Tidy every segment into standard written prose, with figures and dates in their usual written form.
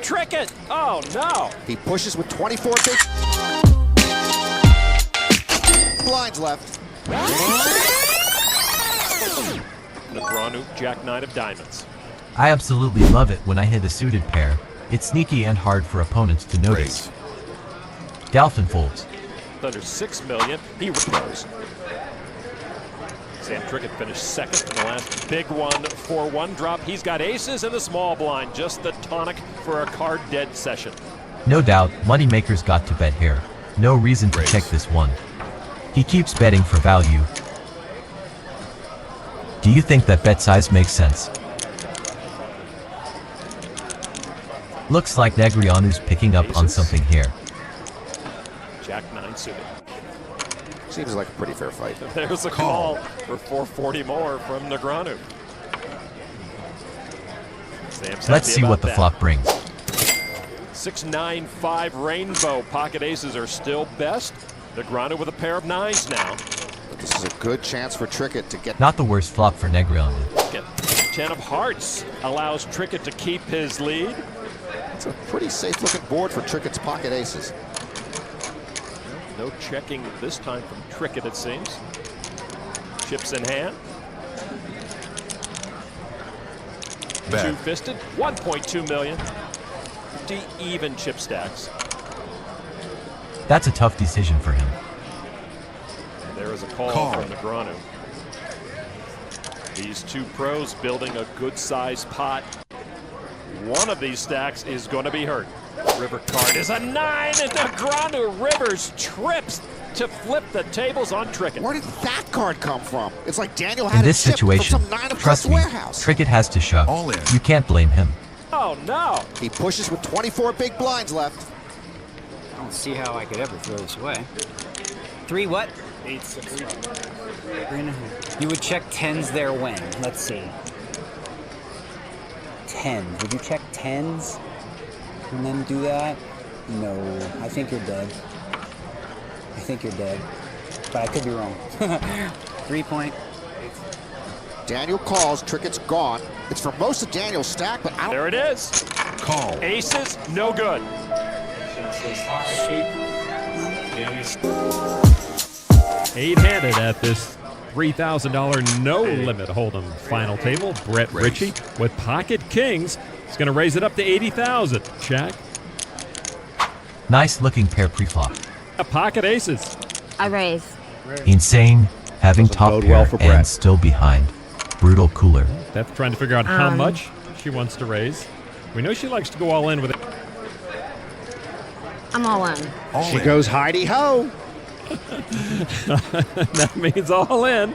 Trickett. Oh, no. He pushes with 24 big blinds left. Negreanu, Jack 9 of diamonds. I absolutely love it when I hit a suited pair. It's sneaky and hard for opponents to notice. Dolphin folds. Under 6 million, he goes. Sam Trickett finished second in the last big one, 4-1 drop. He's got aces in the small blind, just the tonic for a card dead session. No doubt, moneymaker's got to bet here. No reason to check this one. He keeps betting for value. Do you think that bet size makes sense? Looks like Negreanu's picking up on something here. Jack 9 suited. Seems like a pretty fair fight. There's a call for 440 more from Negreanu. Let's see what the flop brings. 6-9-5 rainbow. Pocket aces are still best. Negreanu with a pair of 9s now. But this is a good chance for Trickett to get... Not the worst flop for Negreanu. 10 of hearts allows Trickett to keep his lead. It's a pretty safe looking board for Trickett's pocket aces. No checking this time from Trickett, it seems. Chips in hand. Two-fisted, 1.2 million. 50 even chip stacks. That's a tough decision for him. And there is a call from Negreanu. These two pros building a good-sized pot. One of these stacks is going to be hurt. River card is a 9, and Negreanu Rivers trips to flip the tables on Trickett. Where did that card come from? It's like Daniel had in this situation, from some 9 of trust me, warehouse. Trickett has to shove. All in. You can't blame him. Oh no! He pushes with 24 big blinds left. I don't see how I could ever throw this away. 3 what? 8-6. You would check 10s there when? Let's see. 10s. Would you check 10s and then do that? No. I think you're dead. I think you're dead. But I could be wrong. 3-point. Daniel calls. Trickett's gone. It's for most of Daniel's stack, but I don't... There it is. Call. Aces, no good. Eight-handed at this $3,000 no-limit hold'em final table. Brett Richey with pocket kings. He's going to raise it up to $80,000. Shak. Nice looking pair pre-flop. Pocket aces. I raise. Insane, having Doesn't top bode pair well for Brett. and still behind. Brutal cooler. That's trying to figure out how much she wants to raise. We know she likes to go all in with it. I'm all in. She goes Heidi-ho. That means all in.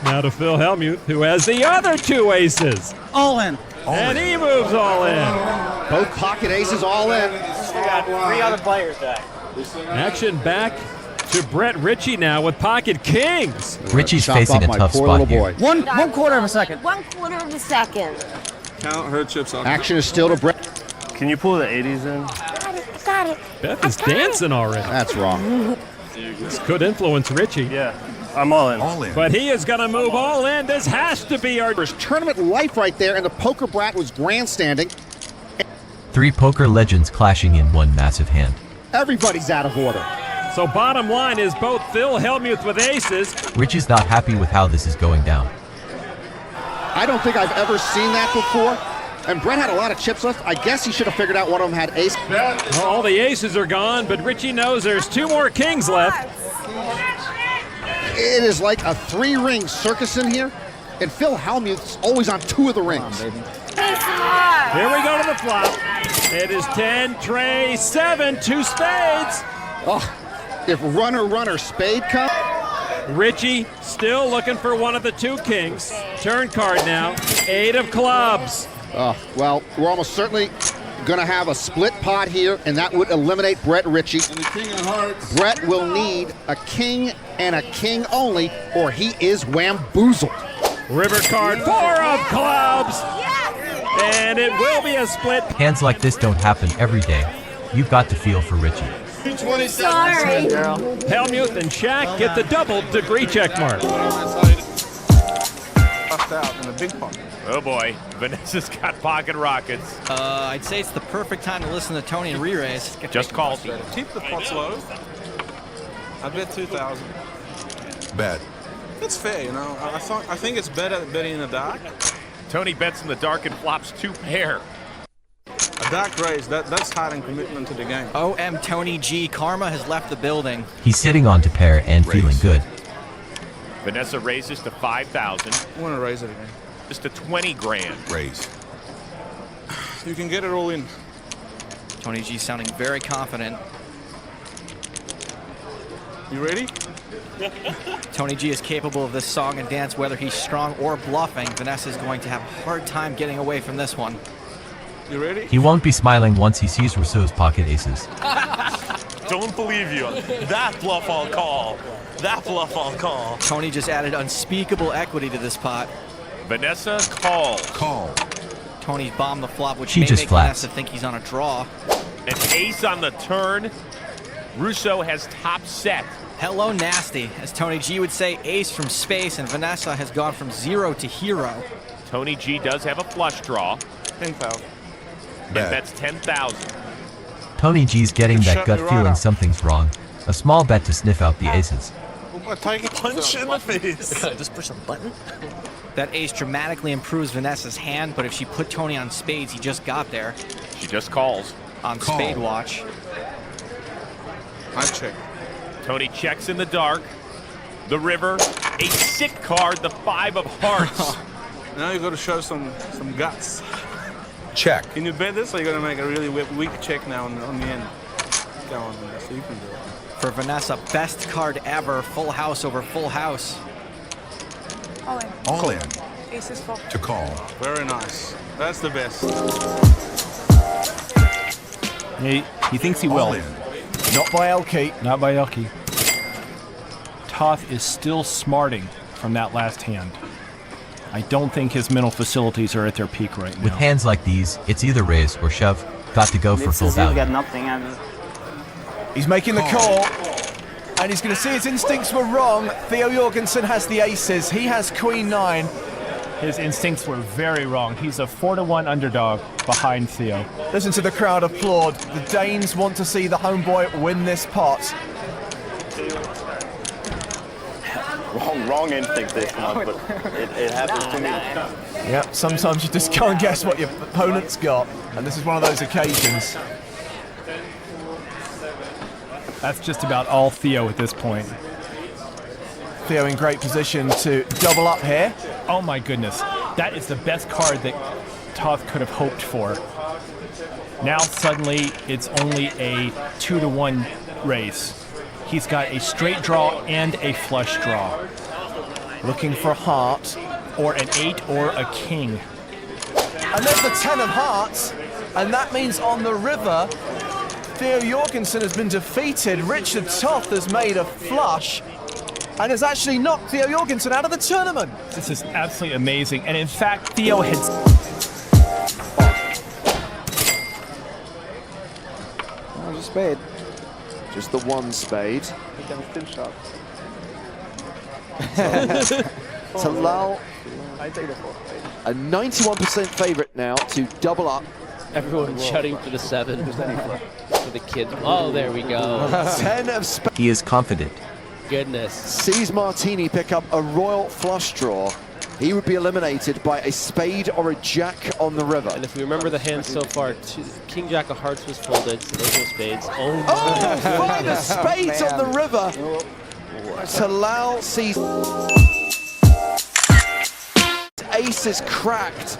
Now to Phil Hellmuth, who has the other 2 aces. All in. And he moves all in. Both pocket aces all in. We got 3 other players back. Action back to Brett Richey now with pocket kings. Richie's Chop facing off a my tough poor spot little here. boy. One quarter of a second. 1/4 of a second. Count her chips on. Action is still to Brett. Can you pull the 80s in? Got it. Beth is dancing already. That's wrong. This could influence Richey. Yeah, I'm all in. All in. But he is going to move all in. This has to be our... There's tournament life right there, and the poker brat was grandstanding. 3 poker legends clashing in one massive hand. Everybody's out of order. So bottom line is both Phil Hellmuth with aces. Richie's not happy with how this is going down. I don't think I've ever seen that before. And Brett had a lot of chips left. I guess he should have figured out one of them had ace. All the aces are gone, but Richey knows there's 2 more kings left. It is like a 3-ring circus in here. And Phil Hellmuth's always on 2 of the rings. Here we go to the flop. It is 10, tray, 7, 2 spades. Oh, if runner, spade comes. Richey still looking for one of the 2 kings. Turn card now, 8 of clubs. Oh, well, we're almost certainly going to have a split pot here, and that would eliminate Brett Richey. And the king of hearts. Brett will need a king and a king only, or he is whamboozled. River card, 4 of clubs. And it will be a split. Hands like this don't happen every day. You've got to feel for Richey. 227. Sorry. Hellmuth and Shak get the double degree check mark. out in a big pot. Oh boy, Vanessa's got pocket rockets. I'd say it's the perfect time to listen to Tony and re-raise. Just called. Keep the pots low. I bet 2,000. Bet. It's fair, you know. I think it's better betting in the dark. Tony bets in the dark and flops 2 pair. A dark raise, that's hiding commitment to the game. OM Tony G, karma has left the building. He's sitting on to pair and feeling good. Vanessa raises to 5,000. I want to raise it again. Just to 20 grand. Raise. You can get it all in. Tony G sounding very confident. You ready? Tony G is capable of this song and dance whether he's strong or bluffing. Vanessa is going to have a hard time getting away from this one. You ready? He won't be smiling once he sees Rousseau's pocket aces. Don't believe you. That bluff I'll call. That bluff I'll call. Tony just added unspeakable equity to this pot. Vanessa calls. Call. Tony's bombed the flop, which She may just make flats. Vanessa think he's on a draw. An ace on the turn. Rousso has top set. Hello, nasty. As Tony G would say, ace from space, and Vanessa has gone from 0 to hero. Tony G does have a flush draw. 10,000. And Bet. bets 10,000. Tony G's getting that Shut gut me right feeling up. something's wrong. A small bet to sniff out the aces. Take it. Punch in the face. Just push a button. That ace dramatically improves Vanessa's hand, but if she put Tony on spades, he just got there. She just calls. On Call. spade watch. I check. Tony checks in the dark. The river. A sick card, the 5 of hearts. Now you got to show some guts. Check. Can you bet this, or you got to make a really weak check now on the end? Go on, Vanessa, you can do it. For Vanessa, best card ever. Full house over full house. All in. To call. Very nice. That's the best. He thinks he All will. in. Not by Elke. Not by Elke. Toth is still smarting from that last hand. I don't think his mental facilities are at their peak right now. With hands like these, it's either raise or shove. Got to go for full value. nothing. He's making the call, and he's going to see his instincts were wrong. Theo Jorgensen has the aces. He has queen 9. His instincts were very wrong. He's a 4-1 underdog behind Theo. Listen to the crowd applaud. The Danes want to see the homeboy win this pot. Wrong instinct this month, but it happens to me. Yeah, sometimes you just can't guess what your opponent's got, and this is one of those occasions. That's just about all Theo at this point. Theo in great position to double up here. Oh my goodness, that is the best card that Toth could have hoped for. Now suddenly it's only a 2-1 race. He's got a straight draw and a flush draw. Looking for heart, or an 8 or a king. And there's the 10 of hearts, and that means on the river, Theo Jorgensen has been defeated. Richard Toth has made a flush and has actually knocked Theo Jorgensen out of the tournament. This is absolutely amazing, and in fact, Theo had... That was a spade. Just the one spade. Talal, a 91% favorite now to double up. Everyone shouting for the 7 for the kids. Oh, there we go. 10 of spades. He is confident. Goodness. Sees Martini pick up a royal flush draw. He would be eliminated by a spade or a jack on the river. And if we remember the hands so far, King Jack of Hearts was folded, so there's no spades. Oh, 5 of spades on the river. Talal sees ace is cracked.